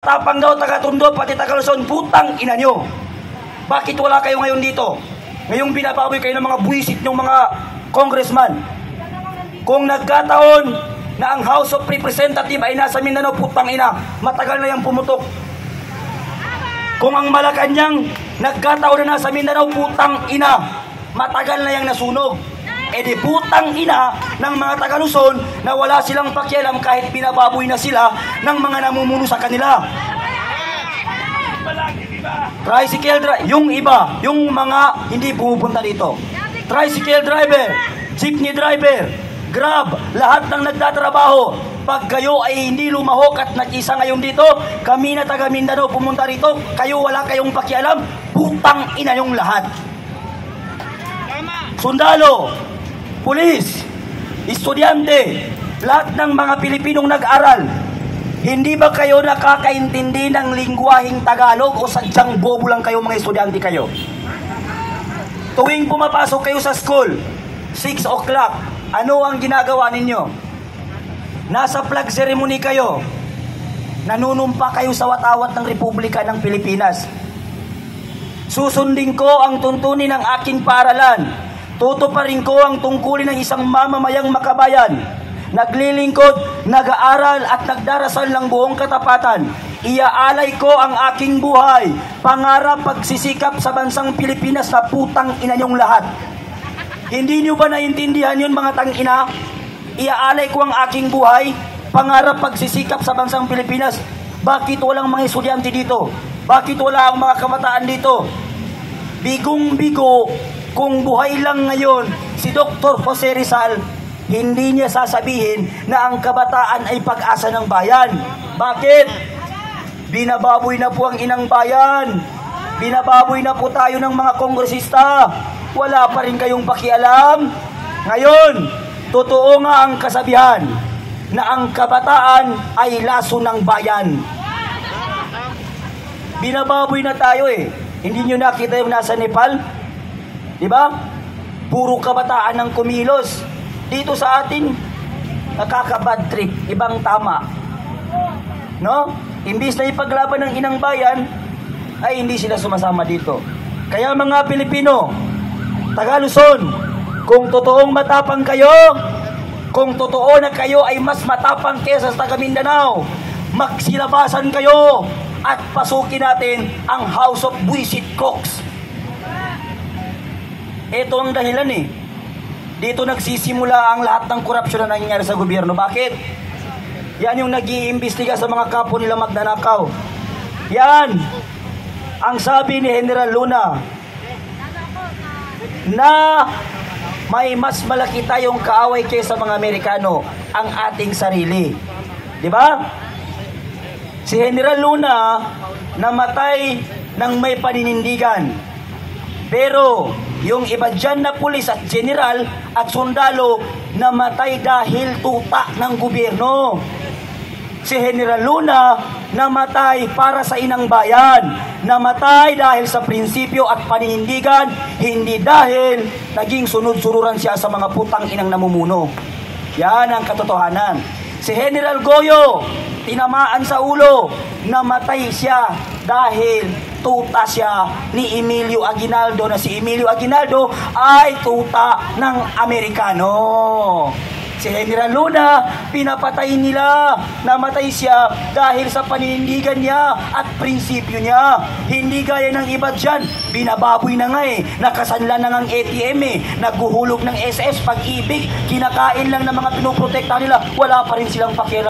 Tapang daw, taga-Tondo, pati taga-Luzon, putang ina nyo. Bakit wala kayo ngayon dito? Ngayong binababoy kayo ng mga buwisit ng mga congressman. Kung nagkataon na ang House of Representatives ay nasa Mindanao, putang ina, matagal na yung pumutok. Kung ang Malacanang nagkataon na nasa Mindanao, putang ina, matagal na yung nasunog. E di putang ina ng mga taga-Luzon na wala silang pakialam kahit binababoy na sila ng mga namumuno sa kanila. Tricycle driver, yung iba, yung mga hindi pumupunta dito. Tricycle driver, jeepney driver, Grab, lahat ng nagtatrabaho. Pag kayo ay hindi lumahok at nag-isa ngayon dito, kami na taga Mindanao pumunta rito, kayo wala kayong pakialam, putang ina yung lahat. Sundalo, pulis, estudyante, lahat ng mga Pilipinong nag-aral, hindi ba kayo nakakaintindi ng lingwaheng Tagalog o sadyang bobo lang kayo mga estudyante kayo? Tuwing pumapasok kayo sa school, 6 o'clock, ano ang ginagawa ninyo? Nasa flag ceremony kayo, nanunumpa kayo sa watawat ng Republika ng Pilipinas. Susundin ko ang tuntunin ng aking paaralan. Tutuparin ko ang tungkulin ng isang mamamayang makabayan. Naglilingkod, nag-aaral at nagdarasal ng buong katapatan. Iaalay ko ang aking buhay, pangarap, pagsisikap sa bansang Pilipinas na putang ina niyong lahat. Hindi niyo ba naintindihan yun mga tang-ina? Iaalay ko ang aking buhay, pangarap, pagsisikap sa bansang Pilipinas. Bakit walang mga estudyante dito? Bakit wala ang mga kabataan dito? Bigong-bigo, kung buhay lang ngayon si Dr. Jose Rizal, hindi niya sasabihin na ang kabataan ay pag-asa ng bayan. Bakit? Binababoy na po ang inang bayan. Binababoy na po tayo ng mga kongresista. Wala pa rin kayong pakialam. Ngayon, totoo nga ang kasabihan na ang kabataan ay laso ng bayan. Binababoy na tayo eh. Hindi nyo nakita yung nasa Nepal? Diba? Puro kabataan ng kumilos. Dito sa atin, nakaka-bad trip, ibang tama. No? Imbis na ipaglaban ng inang bayan, ay hindi sila sumasama dito. Kaya mga Pilipino, taga-Luzon, kung totoong matapang kayo, kung totoo na kayo ay mas matapang kesa sa taga Mindanao, magsilabasan kayo at pasukin natin ang House of Buisit Cooks. Ito ang dahilan eh. Dito nagsisimula ang lahat ng korupsyon na nangyayari sa gobyerno. Bakit? Yan yung nag-iimbestiga sa mga kapo nila magnanakaw. Yan ang sabi ni General Luna na may mas malaki tayong kaaway kaysa mga Amerikano, ang ating sarili. Di ba? Si General Luna namatay ng may paninindigan. Pero yung iba dyan na pulis at general at sundalo namatay dahil tuta ng gobyerno. Si General Luna namatay para sa inang bayan. Namatay dahil sa prinsipyo at paninindigan, hindi dahil naging sunod-sururan siya sa mga putang inang namumuno. Yan ang katotohanan. Si General Goyo, tinamaan sa ulo, namatay siya dahil tuta siya ni Emilio Aguinaldo, na si Emilio Aguinaldo ay tuta ng Amerikano. Si General Luna, pinapatay nila, namatay siya dahil sa paninindigan niya at prinsipyo niya. Hindi gaya ng iba dyan, binababoy na nga eh, nakasanla na ng ATM eh, naghuhulog ng SS, pag-ibig, kinakain lang ng mga pinoprotekta nila, wala pa rin silang pakialam.